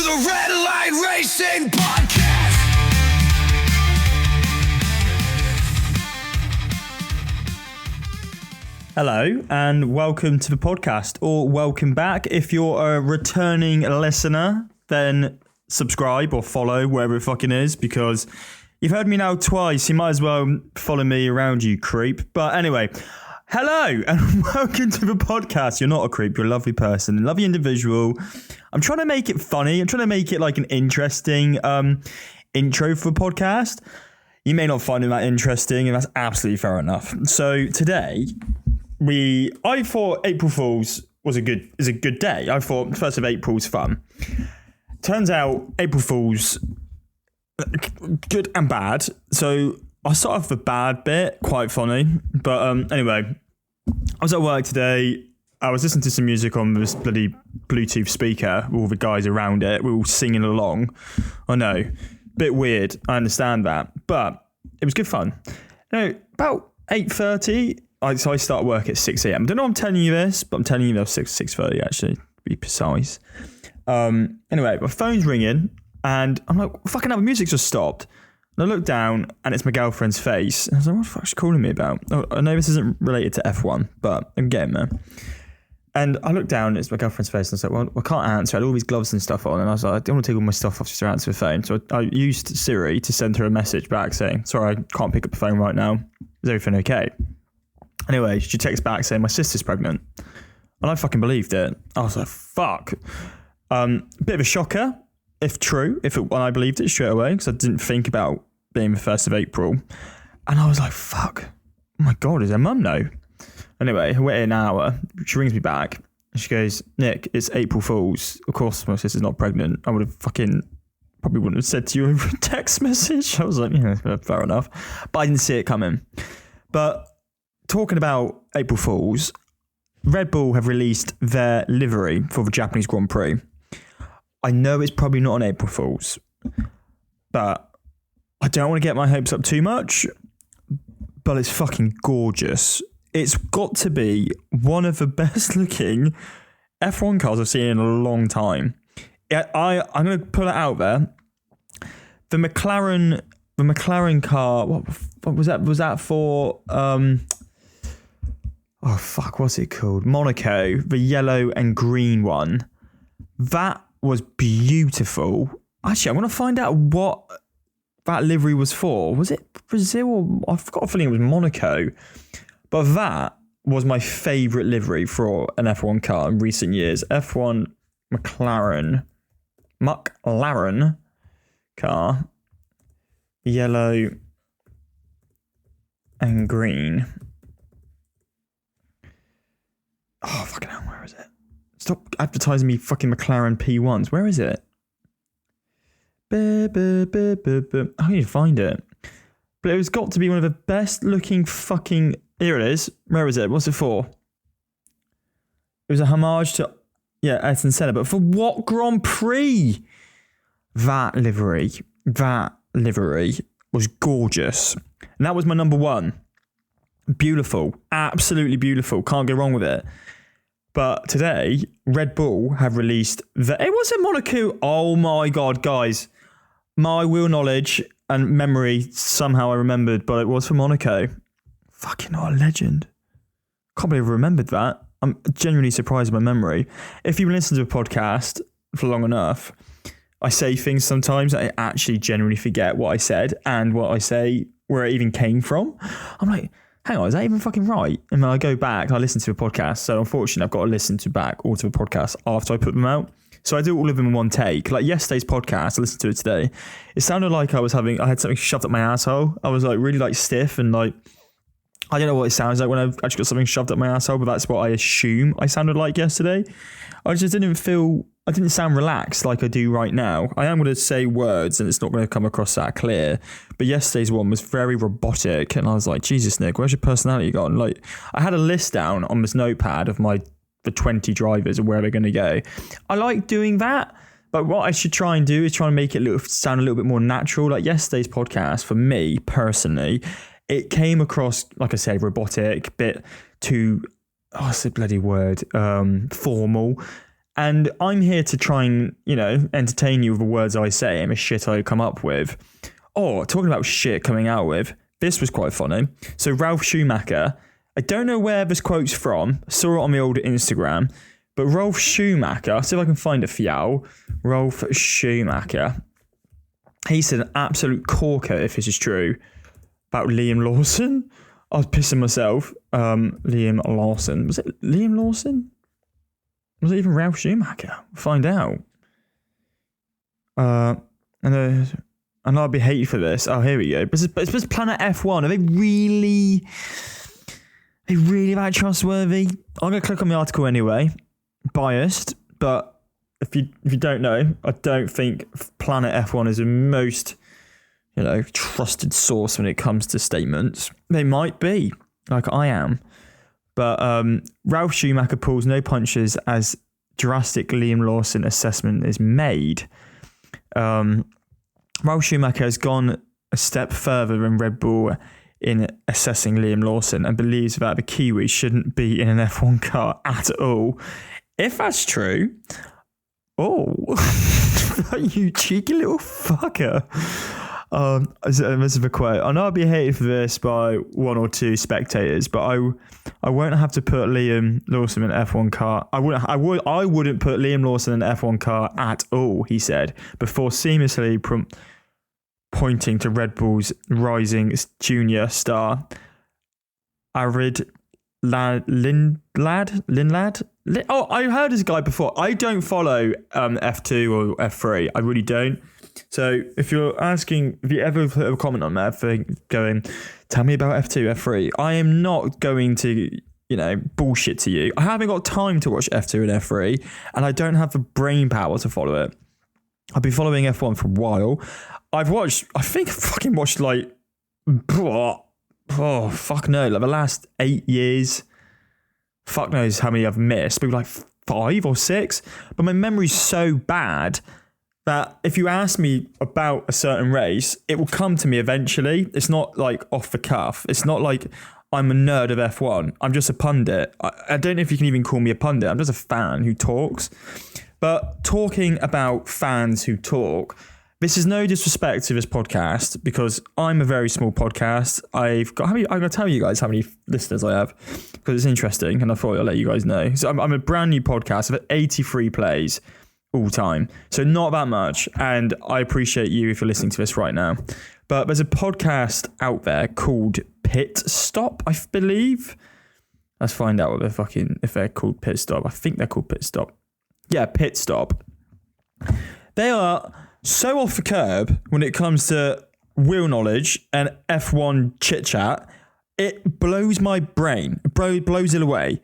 the Red Light Racing Podcast. Hello and welcome to the podcast, or welcome back. If you're a returning listener, then subscribe or follow wherever it fucking is, because you've heard me now twice. You might as well follow me around, you creep. But anyway, hello and welcome to the podcast. You're not a creep, you're a lovely person, a lovely individual. I'm trying to make it funny. I'm trying to make it like an interesting intro for a podcast. You may not find it that interesting, and that's absolutely fair enough. So today, I thought April Fool's is a good day. I thought 1st of April's fun. Turns out April Fool's good and bad. So I'll start off the bad bit, quite funny. But anyway, I was at work today. I was listening to some music on this bloody Bluetooth speaker with all the guys around it. We were all singing along. I know, bit weird. I understand that, but it was good fun. About 8:30. So I start work at 6 a.m. I don't know I'm telling you this, but I'm telling you that 6:30 actually, to be precise. Anyway, my phone's ringing and I'm like, fucking hell, the music's just stopped. And I look down and it's my girlfriend's face. And I was like, what the fuck's she calling me about? Oh, I know this isn't related to F1, but I'm getting there. And I look down, it's my girlfriend's face, and I was like, well, I can't answer. I had all these gloves and stuff on, and I was like, I don't want to take all my stuff off just to answer the phone. So I used Siri to send her a message back saying, sorry, I can't pick up the phone right now. Is everything okay? Anyway, she texts back saying, my sister's pregnant. And I fucking believed it. I was like, fuck. Bit of a shocker, if true, when I believed it straight away, because I didn't think about being the 1st of April. And I was like, fuck. Oh my God, is her mum know? Anyway, I waited an hour. She rings me back. And she goes, Nick, it's April Fool's. Of course, my sister's not pregnant. I would have probably wouldn't have said to you over a text message. I was like, yeah, fair enough. But I didn't see it coming. But talking about April Fool's, RedBull have released their livery for the Japanese Grand Prix. I know it's probably not on April Fool's, but I don't want to get my hopes up too much, but it's fucking gorgeous. It's got to be one of the best looking F1 cars I've seen in a long time. I'm going to put it out there. The McLaren car, what was that? Was that for, what's it called? Monaco, the yellow and green one. That was beautiful. Actually, I want to find out what that livery was for. Was it Brazil or I've got a feeling it was Monaco. But that was my favourite livery for an F1 car in recent years. F1 McLaren car, yellow and green. Oh, fucking hell, where is it? Stop advertising me fucking McLaren P1s. Where is it? I need to find it. But it was got to be one of the best looking fucking... Here it is. Where is it? What's it for? It was a homage to... Yeah, Ayrton Senna. But for what Grand Prix? That livery was gorgeous. And that was my number one. Beautiful. Absolutely beautiful. Can't go wrong with it. But today, Red Bull have released... It wasn't Monaco. Oh my God, guys. My wheel knowledge and memory, somehow I remembered, but it was for Monaco. Fucking what a legend. Can't believe I remembered that. I'm genuinely surprised by my memory. If you listen to a podcast for long enough, I say things sometimes I actually genuinely forget what I said and what I say, where it even came from. I'm like, hang on, is that even fucking right? And then I go back, I listen to a podcast. So unfortunately, I've got to listen to back all to the podcast after I put them out. So I do all of them in one take. Like yesterday's podcast, I listened to it today. It sounded like I had something shoved up my asshole. I was like really like stiff and like, I don't know what it sounds like when I've actually got something shoved up my asshole, but that's what I assume I sounded like yesterday. I didn't sound relaxed like I do right now. I am going to say words and it's not going to come across that clear. But yesterday's one was very robotic and I was like, Jesus, Nick, where's your personality gone? Like I had a list down on this notepad of the 20 drivers and where they're going to go. I like doing that. But what I should try and do is try and make it sound a little bit more natural. Like yesterday's podcast, for me personally, it came across, like I said, robotic, bit too, what's the bloody word, formal. And I'm here to try and, entertain you with the words I say and the shit I come up with. Oh, talking about shit coming out with, this was quite funny. So Ralph Schumacher, I don't know where this quote's from. I saw it on my old Instagram. But Ralph Schumacher, I'll see if I can find it for you. Ralph Schumacher. He said an absolute corker, if this is true, about Liam Lawson. I was pissing myself. Liam Lawson. Was it Liam Lawson? Was it even Ralph Schumacher? We'll find out. And I'd be hated for this. Oh, here we go. But it's Planet F1. Are they really that trustworthy? I'm going to click on the article anyway. Biased, but if you don't know, I don't think Planet F1 is the most, trusted source when it comes to statements. They might be, like I am. But Ralph Schumacher pulls no punches as drastic Liam Lawson assessment is made. Ralph Schumacher has gone a step further than Red Bull in assessing Liam Lawson and believes that the Kiwi shouldn't be in an F1 car at all. If that's true, you cheeky little fucker. This is a quote. I know I'll be hated for this by one or two spectators, but I won't have to put Liam Lawson in an F1 car. I wouldn't put Liam Lawson in an F1 car at all, he said, before seamlessly pointing to Red Bull's rising junior star, Arid Lindlad. Oh, I heard this guy before. I don't follow F2 or F3. I really don't. So if you ever put a comment on that thing going, tell me about F2, F3, I am not going to, bullshit to you. I haven't got time to watch F2 and F3, and I don't have the brain power to follow it. I've been following F1 for a while. I think I fucking watched like the last 8 years. Fuck knows how many I've missed, maybe like 5 or 6. But my memory's so bad that if you ask me about a certain race, it will come to me eventually. It's not like off the cuff. It's not like I'm a nerd of F1. I'm just a pundit. I don't know if you can even call me a pundit. I'm just a fan who talks. But talking about fans who talk, this is no disrespect to this podcast because I'm a very small podcast. I'm going to tell you guys how many listeners I have because it's interesting and I thought I'll let you guys know. So I'm a brand new podcast. I've had 83 plays all time. So not that much. And I appreciate you if you're listening to this right now. But there's a podcast out there called Pit Stop, I believe. Let's find out if they're called Pit Stop. I think they're called Pit Stop. Yeah, Pit Stop. They are so off the curb when it comes to wheel knowledge and F1 chit chat. It blows my brain. It blows it away.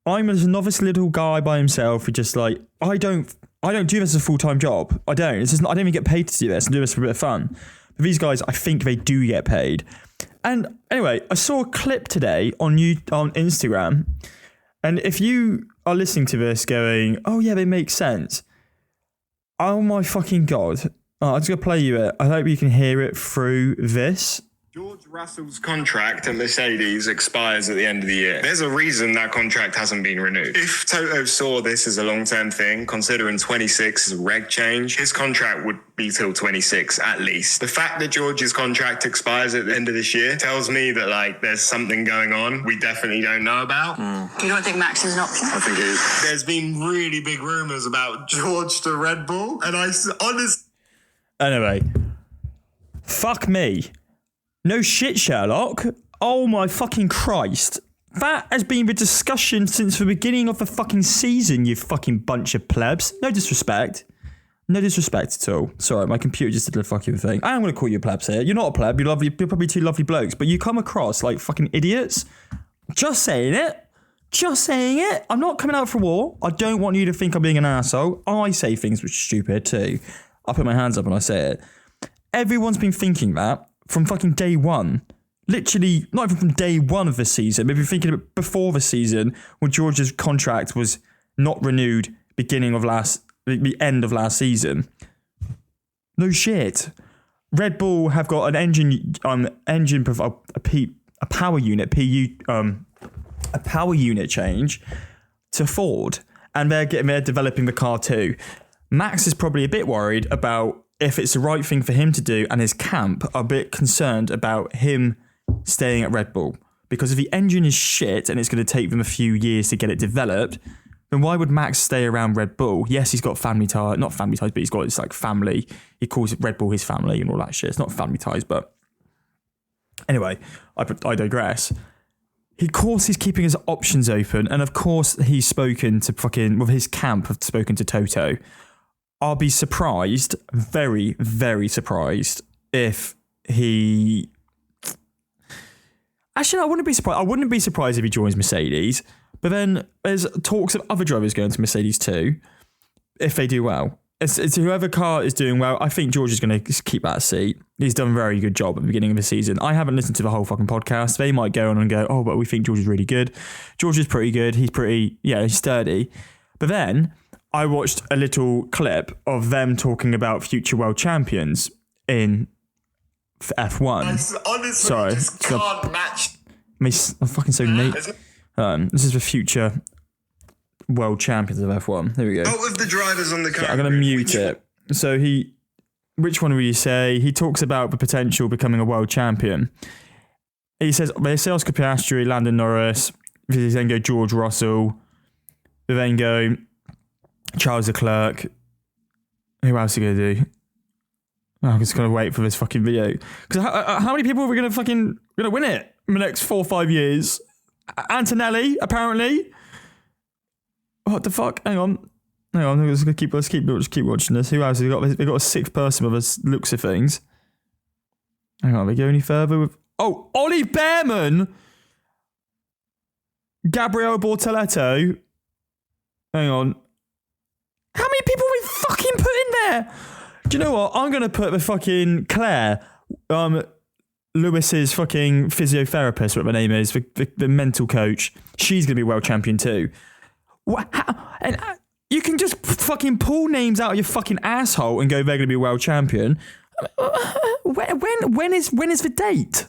I'm a novice little guy by himself who just like, I don't do this as a full-time job. I don't. I don't even get paid to do this. I do this for a bit of fun. But these guys, I think they do get paid. And anyway, I saw a clip today on Instagram. And if you are listening to this going, oh yeah, they make sense. Oh my fucking God. I'm just going to play you it. I hope you can hear it through this. George Russell's contract at Mercedes expires at the end of the year. There's a reason that contract hasn't been renewed. If Toto saw this as a long-term thing, considering 26 is a reg change, his contract would be till 26 at least. The fact that George's contract expires at the end of this year tells me that there's something going on we definitely don't know about. You don't think Max is an option? I think it is. There's been really big rumours about George to Red Bull, and I honestly... Anyway, fuck me. No shit, Sherlock. Oh my fucking Christ. That has been the discussion since the beginning of the fucking season, you fucking bunch of plebs. No disrespect. No disrespect at all. Sorry, my computer just did a fucking thing. I am going to call you plebs here. You're not a pleb. You're probably two lovely blokes, but you come across like fucking idiots. Just saying it. Just saying it. I'm not coming out for war. I don't want you to think I'm being an asshole. I say things which are stupid too. I put my hands up and I say it. Everyone's been thinking that from fucking day one. Literally, not even from day one of the season. Maybe thinking about before the season when George's contract was not renewed the end of last season. No shit. Red Bull have got a power unit change to Ford. and they're developing the car too. Max is probably a bit worried about if it's the right thing for him to do, and his camp are a bit concerned about him staying at Red Bull. Because if the engine is shit and it's going to take them a few years to get it developed, then why would Max stay around Red Bull? Yes, he's got family ties, not family ties, but he's got his like family. He calls it Red Bull his family and all that shit. It's not family ties, but anyway, I digress. Of course, he's keeping his options open, and of course, he's spoken to his camp have spoken to Toto. I'll be surprised, very, very surprised, if he. Actually, I wouldn't be surprised. I wouldn't be surprised if he joins Mercedes. But then there's talks of other drivers going to Mercedes too, if they do well. It's whoever car is doing well. I think George is going to keep that seat. He's done a very good job at the beginning of the season. I haven't listened to the whole fucking podcast. They might go on and go, oh, but we think George is really good. George is pretty good. He's sturdy. But then I watched a little clip of them talking about future world champions in F1. Honestly, Sorry, just can't match. I'm fucking so neat. This is the future world champions of F1. Here we go. Out of the drivers on the car. So I'm going to mute it. So which one will you say? He talks about the potential becoming a world champion. He says, they say Oscar Piastri, Lando Norris, they then go George Russell, they then go Charles Leclerc. Who else are you going to do? I'm just going to wait for this fucking video. Because how many people are we going to win it in the next 4 or 5 years? Antonelli, apparently. What the fuck? Hang on. Let's keep watching this. Who else? They got a sixth person with us looks of things. Hang on, we go any further with Ollie Behrman, Gabriele Bortoletto. Hang on. How many people we fucking put in there? Do you know what? I'm gonna put the fucking Claire, Lewis's fucking physiotherapist, what her name is, the mental coach. She's gonna be world champion too. And you can just fucking pull names out of your fucking asshole and go, they're going to be world champion. When is the date?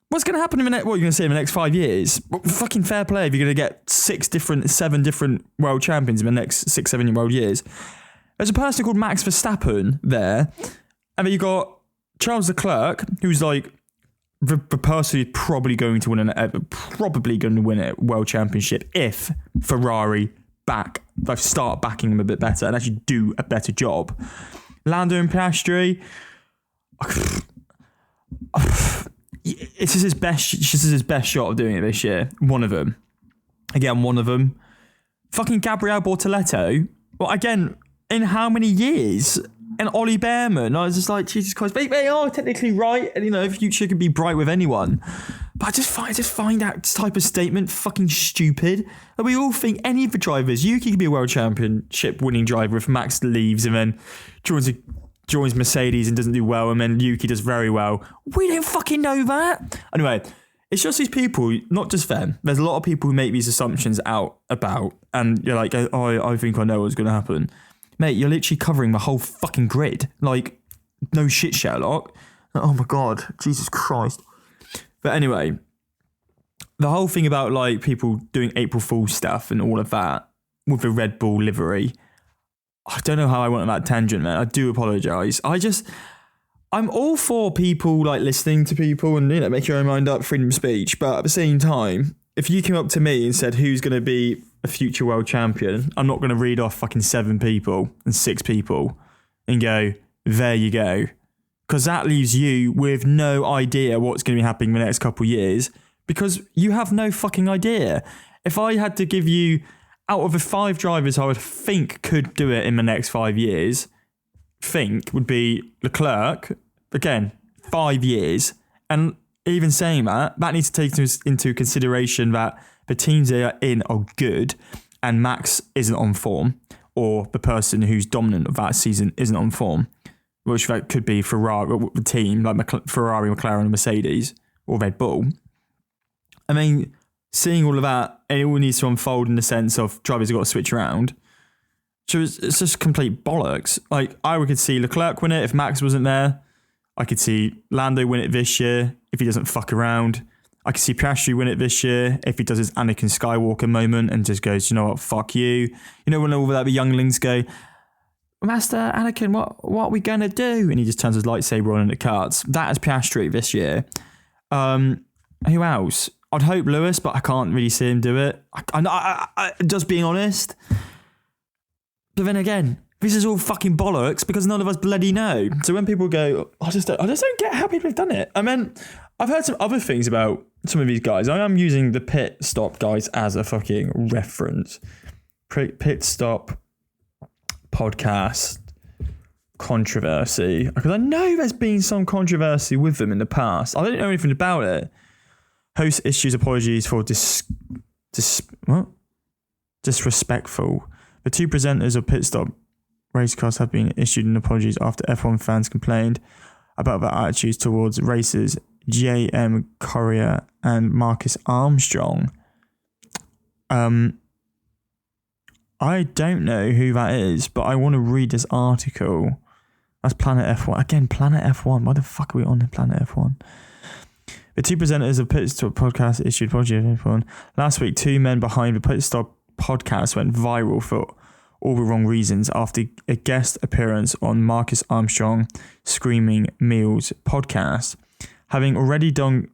What's going to happen in the next? What are you going to say in the next 5 years? Fucking fair play if you're going to get 7 different world champions in the next 6-7 years. There's a person called Max Verstappen there, and then you got Charles Leclerc, who's like the person who's probably going to win a world championship if Ferrari start backing them a bit better and actually do a better job. Lando and Piastri, this is his best shot of doing it this year. One of them. Fucking Gabriele Bortoletto. Well, again, in how many years? And Ollie Behrman, I was just like, Jesus Christ, they are technically right, and the future could be bright with anyone. But I just find that type of statement fucking stupid. Like, we all think any of the drivers, Yuki could be a world championship winning driver if Max leaves and then joins Mercedes and doesn't do well, and then Yuki does very well. We don't fucking know that. Anyway, it's just these people, not just them. There's a lot of people who make these assumptions out about, and you're like, oh, I think I know what's going to happen. Mate, you're literally covering the whole fucking grid. Like, no shit, Sherlock. Oh my God, Jesus Christ. But anyway, the whole thing about like people doing April Fool's stuff and all of that with the Red Bull livery, I don't know how I went on that tangent, man. I do apologise. I'm all for people like listening to people and make your own mind up, freedom of speech. But at the same time, if you came up to me and said who's going to be a future world champion, I'm not going to read off fucking 7 people and 6 people and go, there you go. Because that leaves you with no idea what's going to be happening in the next couple of years because you have no fucking idea. If I had to give you, out of the 5 drivers I would think could do it in the next 5 years, would be Leclerc, again, 5 years. And even saying that needs to take into consideration that the teams they are in are good and Max isn't on form, or the person who's dominant of that season isn't on form, which that could be Ferrari, the team like Ferrari, McLaren, and Mercedes, or Red Bull. I mean, seeing all of that, and it all needs to unfold in the sense of drivers have got to switch around. So it's just complete bollocks. Like, I could see Leclerc win it if Max wasn't there. I could see Lando win it this year if he doesn't fuck around. I can see Piastri win it this year if he does his Anakin Skywalker moment and just goes, you know what, fuck you. You know when all the younglings go, Master Anakin, what are we going to do? And he just turns his lightsaber on and it cuts. That is Piastri this year. Who else? I'd hope Lewis, but I can't really see him do it. I just being honest. But then again, this is all fucking bollocks because none of us bloody know. So when people go, I just don't get how people have done it. I mean, I've heard some other things about some of these guys. I am using the pit stop guys as a fucking reference. Pit stop podcast controversy. Because I know there's been some controversy with them in the past. I don't know anything about it. Host issues apologies for disrespectful. The two presenters of Pit Stop Racecast have been issued an apologies after F1 fans complained about their attitudes towards racers J.M. Courier and Marcus Armstrong. I don't know who that is, but I want to read this article. That's Planet F1. Again, Planet F1. Why the fuck are we on Planet F1? The two presenters of Pit Stop podcast issued apologies to F1. Last week, two men behind the Pit Stop podcast went viral for all the wrong reasons after a guest appearance on Marcus Armstrong Screaming Meals podcast. Having already drawn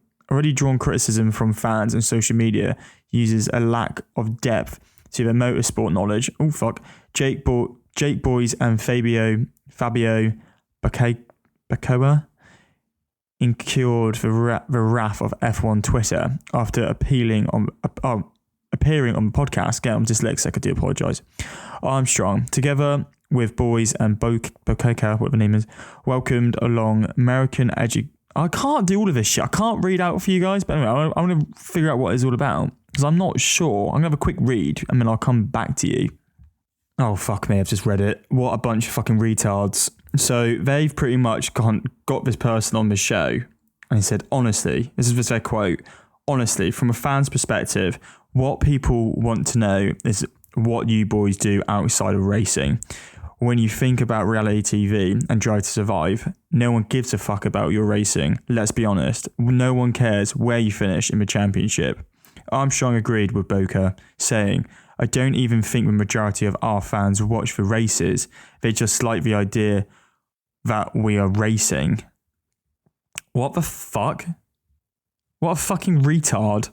criticism from fans and social media, uses a lack of depth to their motorsport knowledge. Oh fuck! Jake Boys and Fabio Bacoa incurred the wrath of F1 Twitter after appearing on the podcast. Again, I'm dyslexic, I do apologise. Armstrong, together with Boys and Bococa, whatever the name is, welcomed along American I can't do all of this shit. I can't read out for you guys, but anyway, I want to figure out what it's all about because I'm not sure. I'm going to have a quick read and then I'll come back to you. Oh, fuck me, I've just read it. What a bunch of fucking retards. So they've pretty much got this person on the show and he said, honestly, this is their quote, honestly, from a fan's perspective, what people want to know is what you boys do outside of racing. When you think about reality TV and Drive to Survive, no one gives a fuck about your racing. Let's be honest. No one cares where you finish in the championship. Armstrong agreed with Boca, saying, I don't even think the majority of our fans watch the races. They just like the idea that we are racing. What the fuck? What a fucking retard.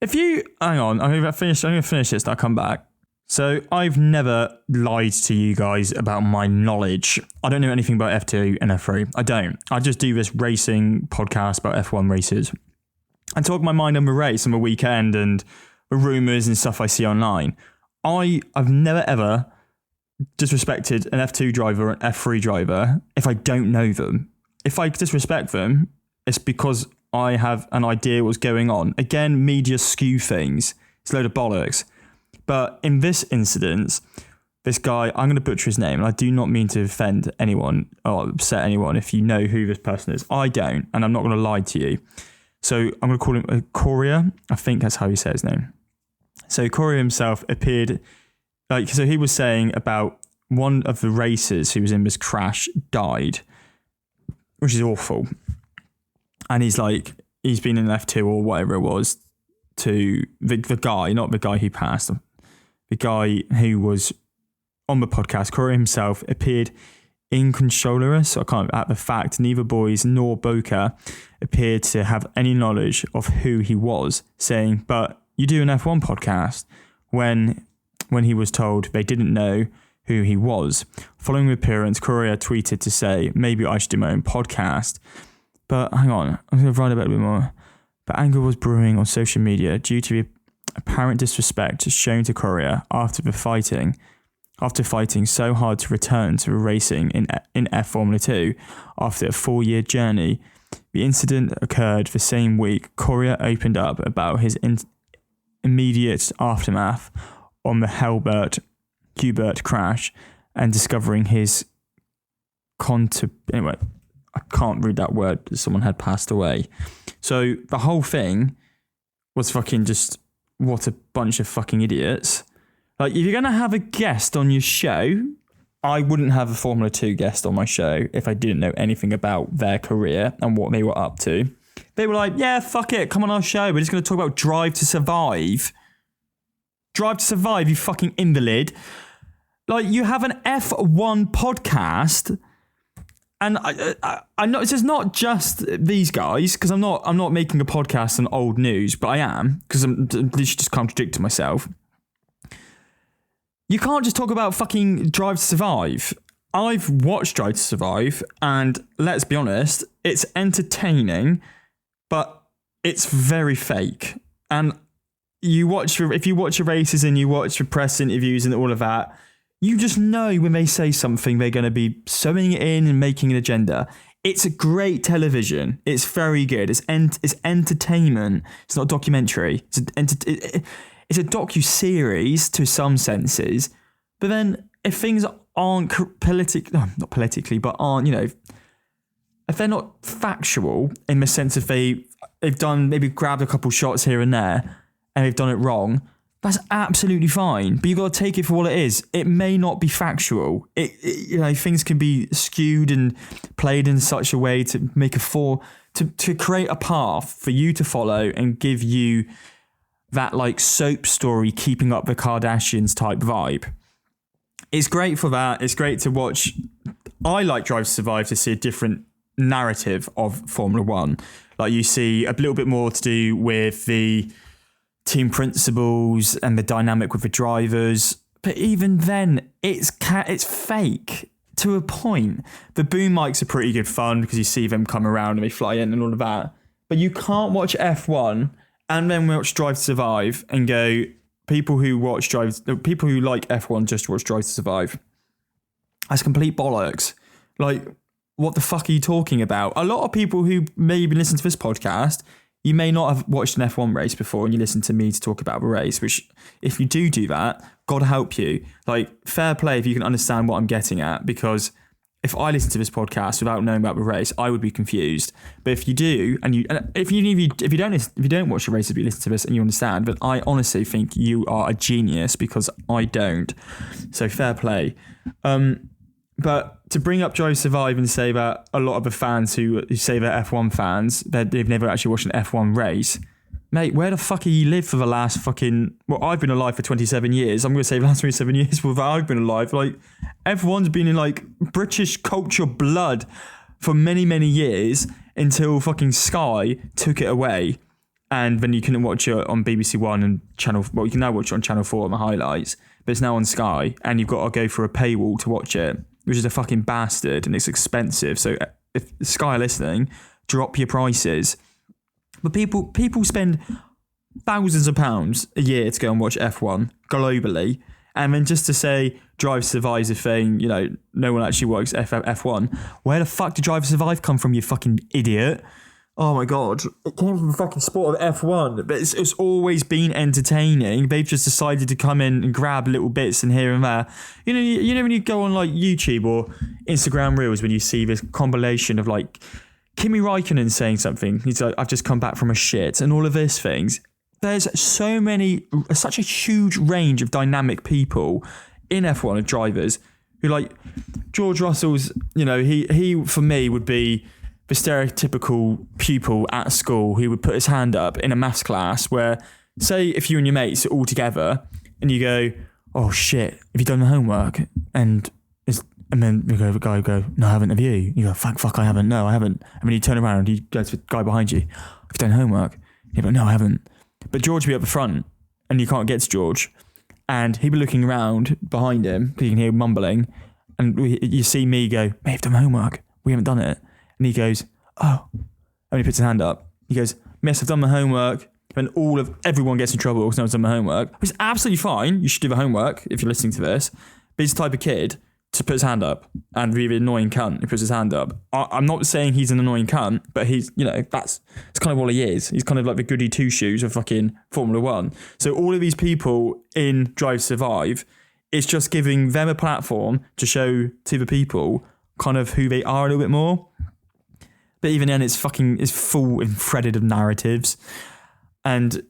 Hang on, I'm going to finish this and I'll come back. So I've never lied to you guys about my knowledge. I don't know anything about F2 and F3. I don't. I just do this racing podcast about F1 races and talk my mind on the race on the weekend and the rumours and stuff I see online. I've never ever disrespected an F2 driver or an F3 driver if I don't know them. If I disrespect them, it's because I have an idea what's going on. Again, media skew things. It's a load of bollocks. But in this incident, this guy, I'm going to butcher his name, and I do not mean to offend anyone or upset anyone if you know who this person is. I don't, and I'm not going to lie to you. So I'm going to call him Courier. I think that's how you say his name. So Courier himself appeared, so he was saying about one of the racers who was in this crash died, which is awful. And he's been in F2 or whatever it was to the guy, not the guy who passed, the guy who was on the podcast. Courier himself appeared inconsolable at the fact neither Boys nor Boca appeared to have any knowledge of who he was, saying, but you do an F1 podcast, when he was told they didn't know who he was. Following the appearance, Courier tweeted to say, maybe I should do my own podcast. But hang on, I'm going to write about it a bit more. But anger was brewing on social media due to the apparent disrespect shown to Courier after fighting so hard to return to racing in F Formula 2 after a 4-year journey. The incident occurred the same week. Courier opened up about his immediate aftermath on the Hubert crash and discovering his anyway, I can't read that word. Someone had passed away. So the whole thing was fucking just, what a bunch of fucking idiots. Like, if you're going to have a guest on your show, I wouldn't have a Formula 2 guest on my show if I didn't know anything about their career and what they were up to. They were like, yeah, fuck it, come on our show. We're just going to talk about Drive to Survive. Drive to Survive, you fucking invalid. Like, you have an F1 podcast, and I know it's not just these guys, because I'm not making a podcast on old news, but I am, because I'm literally just contradicting myself. You can't just talk about fucking Drive to Survive. I've watched Drive to Survive, and let's be honest, it's entertaining, but it's very fake. And if you watch the races and you watch the press interviews and all of that, you just know when they say something, they're going to be sewing it in and making an agenda. It's a great television. It's very good. It's entertainment. It's not a documentary. It's a docu-series to some senses. But then if things aren't not politically, but aren't, if they're not factual in the sense of they've done, maybe grabbed a couple shots here and there and they've done it wrong, that's absolutely fine. But you've got to take it for what it is. It may not be factual. Things can be skewed and played in such a way to make to create a path for you to follow and give you that like soap story, keeping up the Kardashians type vibe. It's great for that. It's great to watch. I like Drive to Survive to see a different narrative of Formula One. Like, you see a little bit more to do with the team principles and the dynamic with the drivers. But even then, it's fake to a point. The boom mics are pretty good fun because you see them come around and they fly in and all of that. But you can't watch F1 and then watch Drive to Survive and go, people who like F1 just watch Drive to Survive. That's complete bollocks. Like, what the fuck are you talking about? A lot of people who maybe listen to this podcast, you may not have watched an F1 race before and you listen to me to talk about the race, which if you do that, God help you. Like, fair play if you can understand what I'm getting at, because if I listen to this podcast without knowing about the race, I would be confused. But if you do, and if you don't watch the races, but you listen to this and you understand, then I honestly think you are a genius, because I don't. So fair play. But to bring up Drive to Survive and say that a lot of the fans who say they're F1 fans, they've never actually watched an F1 race. Mate, where the fuck have you lived for the last fucking... Well, I've been alive for 27 years. I'm going to say the last 27 years that I've been alive. Like, F1's been in, like, British culture blood for many, many years until fucking Sky took it away. And then you couldn't watch it on BBC One and Channel... Well, you can now watch it on Channel 4 on the highlights. But it's now on Sky, and you've got to go for a paywall to watch it, which is a fucking bastard, and it's expensive. So if Sky are listening, drop your prices. But people spend thousands of pounds a year to go and watch F1 globally. And then just to say Drive to Survive is a thing, no one actually works F1. Where the fuck did Drive to Survive come from, you fucking idiot? Oh my God. It came from the fucking sport of F1. But it's always been entertaining. They've just decided to come in and grab little bits and here and there. You know when you go on like YouTube or Instagram Reels, when you see this compilation of like Kimi Räikkönen saying something, he's like, I've just come back from a shit, and all of these things. There's such a huge range of dynamic people in F1 of drivers who, like, George Russell's, he for me would be the stereotypical pupil at school who would put his hand up in a maths class where, say, if you and your mates are all together and you go, oh shit, have you done the homework? And then the guy would go, no, I haven't, have you? You go, fuck, I haven't, no, I haven't. And then you turn around and you go to the guy behind you, have you done homework? You go, no, I haven't. But George would be up the front and you can't get to George. And he'd be looking around behind him, because you can hear him mumbling. And you see me go, mate, I've done homework. We haven't done it. And he goes, oh. And he puts his hand up. He goes, miss, I've done my homework. And everyone gets in trouble because no one's done my homework. Which is absolutely fine. You should do the homework if you're listening to this. But he's the type of kid to put his hand up and be an annoying cunt who puts his hand up. I'm not saying he's an annoying cunt, but he's, that's kind of what he is. He's kind of like the goody two shoes of fucking Formula One. So all of these people in Drive to Survive, it's just giving them a platform to show to the people kind of who they are a little bit more. But even then, it's full and threaded of narratives. And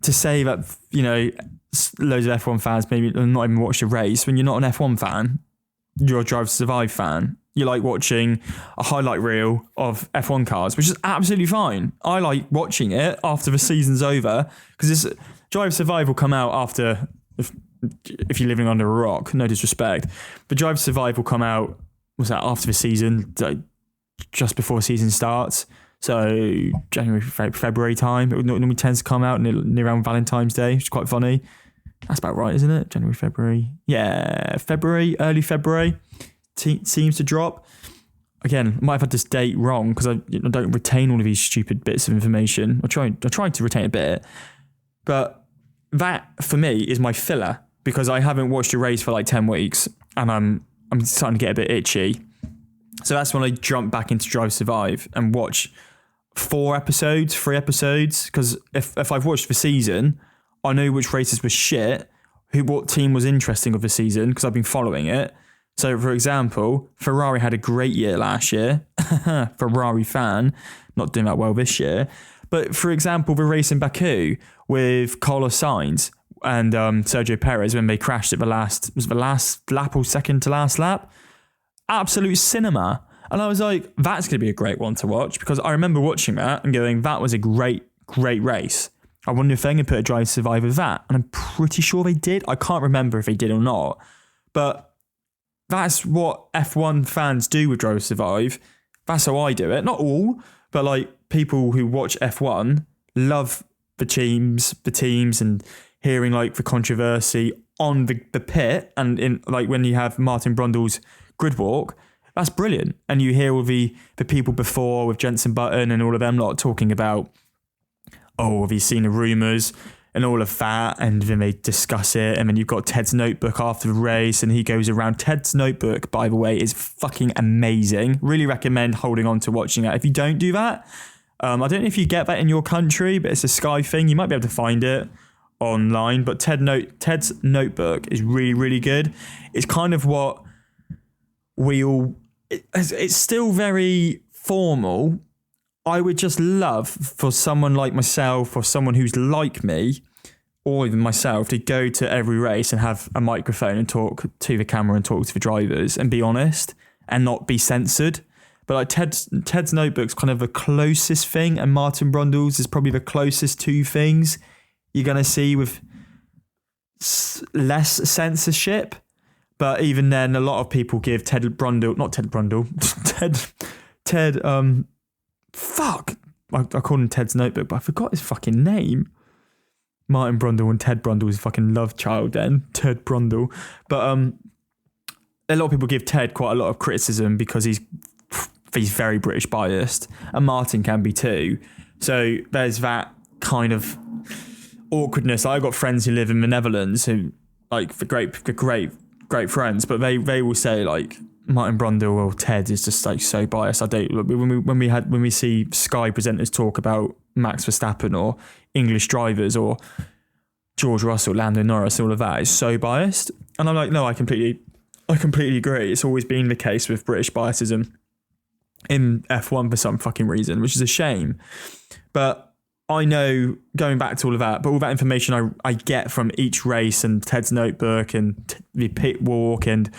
to say that, loads of F1 fans maybe not even watched a race, when you're not an F1 fan, you're a Drive to Survive fan. you like watching a highlight reel of F1 cars, which is absolutely fine. I like watching it after the season's over because Drive to Survive will come out after, if you're living under a rock, no disrespect, but Drive to Survive will come out, what's that, after the season, just before the season starts. So January, February time, it normally tends to come out near around Valentine's Day, which is quite funny. That's about right, isn't it? January, February. Yeah, February, early February seems to drop. Again, I might have had this date wrong because I don't retain all of these stupid bits of information. I try to retain a bit. But that, for me, is my filler because I haven't watched a race for like 10 weeks and I'm starting to get a bit itchy. So that's when I jump back into Drive to Survive and watch 3 episodes, because if I've watched the season, I know which races were shit, what team was interesting of the season because I've been following it. So, for example, Ferrari had a great year last year. Ferrari fan, not doing that well this year. But, for example, the race in Baku with Carlos Sainz and Sergio Perez when they crashed at the last lap or second to last lap. Absolute cinema. And I was like, that's going to be a great one to watch because I remember watching that and going, that was a great race. I wonder if they're going to put a Drive to Survive with that. And I'm pretty sure they did. I can't remember if they did or not. But that's what F1 fans do with Drive to Survive. That's how I do it. Not all, but like people who watch F1 love the teams and hearing like the controversy on the pit and in like when you have Martin Brundle's grid walk. That's brilliant. And you hear all the people before with Jensen Button and all of them lot talking about, oh, have you seen the rumours and all of that? And then they discuss it. And then you've got Ted's notebook after the race and he goes around. Ted's notebook, by the way, is fucking amazing. Really recommend holding on to watching that. If you don't do that, I don't know if you get that in your country, but it's a Sky thing. You might be able to find it online. But Ted's notebook is really, really good. It's kind of what it's still very formal. I would just love for someone like myself or someone who's like me or even myself to go to every race and have a microphone and talk to the camera and talk to the drivers and be honest and not be censored. But like Ted's notebook's kind of the closest thing, and Martin Brundle's is probably the closest two things you're going to see with less censorship. But even then, a lot of people give Ted, I called him Ted's Notebook, but I forgot his fucking name. Martin Brundle and Ted Brundle's fucking love child then, Ted Brundle. But a lot of people give Ted quite a lot of criticism because he's very British biased, and Martin can be too. So there's that kind of awkwardness. I got friends who live in the Netherlands who like the great friends, but they will say like Martin Brundle or Ted is just like so biased. I don't when we see Sky presenters talk about Max Verstappen or English drivers or George Russell, Lando Norris, all of that is so biased. And I'm like, no, I completely agree. It's always been the case with British biasism in F1 for some fucking reason, which is a shame. But I know, going back to all of that, but all that information I get from each race and Ted's notebook and the pit walk, and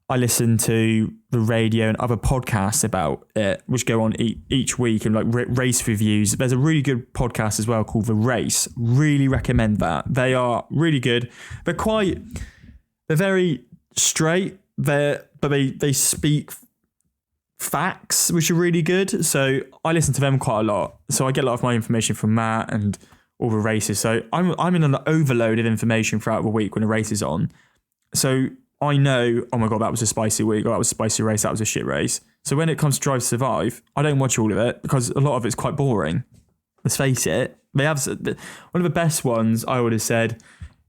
I listen to the radio and other podcasts about it, which go on each week, and like race reviews. There's a really good podcast as well called The Race. Really recommend that. They are really good. They're very straight. But they speak facts, which are really good. So I listen to them quite a lot. So I get a lot of my information from that and all the races. So I'm in an overload of information throughout the week when a race is on. So I know, oh my God, that was a spicy week, or that was a spicy race, that was a shit race. So when it comes to Drive to Survive, I don't watch all of it because a lot of it's quite boring. Let's face it. They have one of the best ones, I would have said,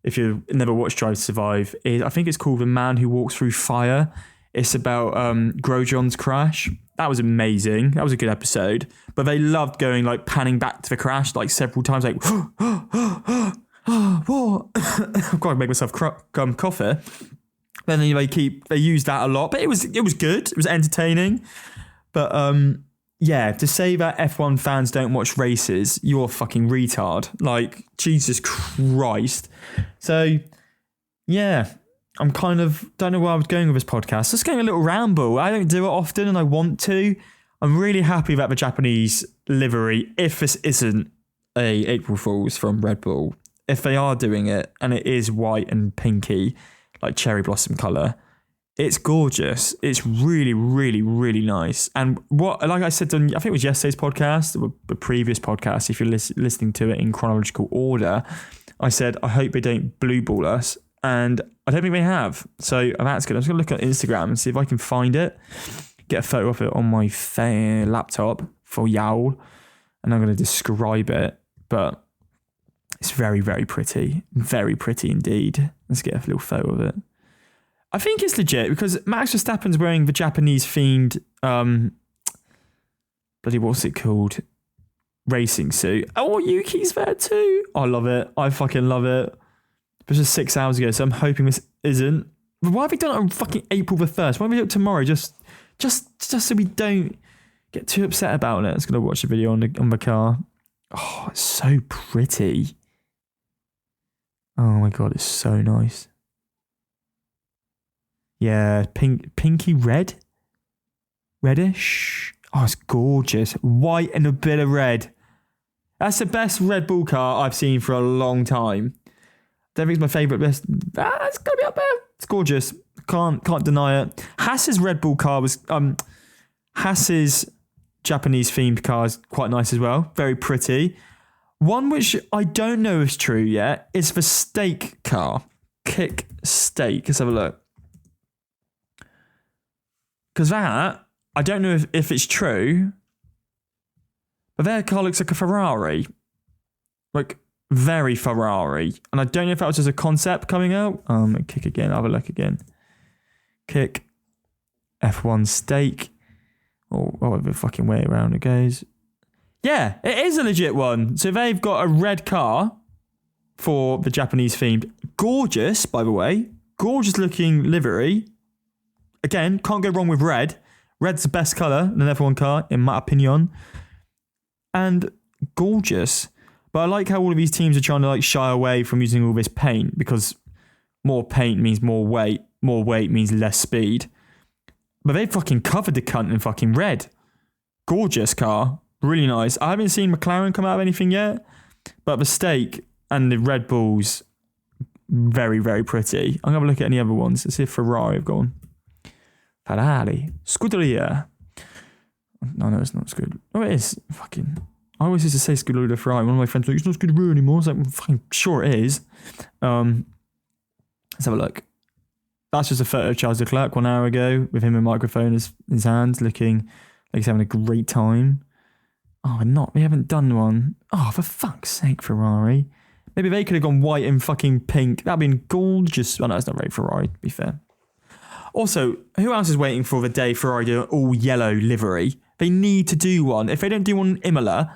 if you've never watched Drive to Survive, is I think it's called The Man Who Walks Through Fire. It's about Grosjean's crash. That was amazing. That was a good episode. But they loved going like panning back to the crash like several times, like what? I've got to make myself coffee. Then they use that a lot, but it was good. It was entertaining. But yeah, to say that F1 fans don't watch races, you're a fucking retard. Like, Jesus Christ. So yeah, I'm kind of, don't know where I was going with this podcast. Just getting a little ramble. I don't do it often and I want to. I'm really happy about the Japanese livery. If this isn't a April Fool's from RedBull, if they are doing it and it is white and pinky, like cherry blossom colour, it's gorgeous. It's really, really, really nice. And what, like I said on, I think it was yesterday's podcast, or the previous podcast, if you're listening to it in chronological order, I said, I hope they don't blue ball us. And I don't think they have. So that's good. I'm just going to look at Instagram and see if I can find it. Get a photo of it on my laptop for y'all. And I'm going to describe it. But it's very, very pretty. Very pretty indeed. Let's get a little photo of it. I think it's legit because Max Verstappen's wearing the Japanese themed, what's it called? Racing suit. Oh, Yuki's there too. I love it. I fucking love it. It was just 6 hours ago, so I'm hoping this isn't. But why have we done it on fucking April the 1st? Why don't we do it tomorrow? Just so we don't get too upset about it. Let's go watch the video on the car. Oh, it's so pretty. Oh my god, it's so nice. Yeah, pinky red? Reddish? Oh, it's gorgeous. White and a bit of red. That's the best Red Bull car I've seen for a long time. Don't think it's my favourite. It's got to be up there. It's gorgeous. Can't deny it. Haas's Red Bull car was... Haas's Japanese themed car is quite nice as well. Very pretty. One which I don't know is true yet is the steak car. Kick steak. Let's have a look. Because that, I don't know if it's true, but their car looks like a Ferrari. Like, very Ferrari. And I don't know if that was just a concept coming out. Kick again, have a look again. Kick. F1 steak. Or whatever fucking way around it goes. Yeah, it is a legit one. So they've got a red car for the Japanese themed. Gorgeous, by the way. Gorgeous looking livery. Again, can't go wrong with red. Red's the best colour in an F1 car, in my opinion. And gorgeous. But I like how all of these teams are trying to like shy away from using all this paint because more paint means more weight. More weight means less speed. But they fucking covered the cunt in fucking red. Gorgeous car. Really nice. I haven't seen McLaren come out of anything yet. But the steak and the Red Bulls, very, very pretty. I'm going to have a look at any other ones. Let's see if Ferrari have gone. Ferrari. Scuderia. No, it's not Scuderia. Oh, it is. Fucking... I always used to say Scuderia Ferrari. One of my friends was like, it's not Scuderia anymore. I was like, well, fucking sure it is. Let's have a look. That's just a photo of Charles Leclerc 1 hour ago with him and microphone in his hands, looking like he's having a great time. Oh, we haven't done one. Oh, for fuck's sake, Ferrari. Maybe they could have gone white and fucking pink. That'd been gorgeous. Oh, no, it's not very Ferrari, to be fair. Also, who else is waiting for the day Ferrari do an all yellow livery? They need to do one. If they don't do one in Imola,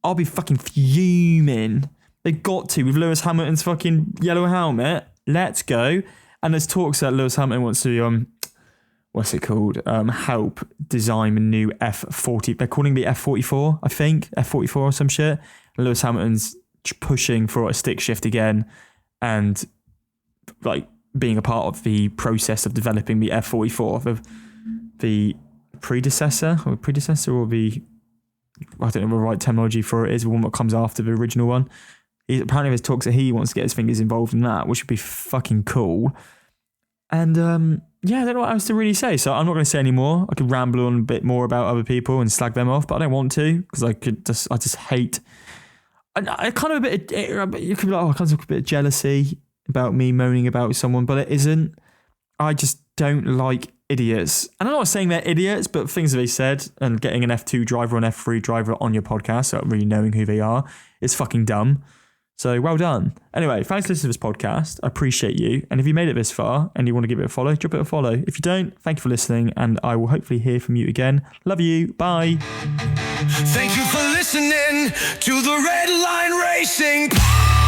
I'll be fucking fuming. They've got to, with Lewis Hamilton's fucking yellow helmet. Let's go. And there's talks that Lewis Hamilton wants to, what's it called? Help design a new F40. They're calling it the F44, I think. F44 or some shit. And Lewis Hamilton's pushing for a stick shift again and like being a part of the process of developing the F44, the predecessor or the, I don't know the right terminology for it is, the one that comes after the original one. Apparently there's talks that he wants to get his fingers involved in that, which would be fucking cool. And yeah, I don't know what else to really say. So I'm not going to say any more. I could ramble on a bit more about other people and slag them off, but I don't want to because I just hate. I kind of you could be like, oh, I kind of a bit of jealousy about me moaning about someone, but it isn't. I just don't like idiots. And I'm not saying they're idiots, but things that they said and getting an F2 driver or an F3 driver on your podcast without really knowing who they are is fucking dumb. So well done. Anyway, thanks for listening to this podcast. I appreciate you. And if you made it this far and you want to give it a follow, drop it a follow. If you don't, thank you for listening and I will hopefully hear from you again. Love you. Bye. Thank you for listening to the Red Line Racing Podcast.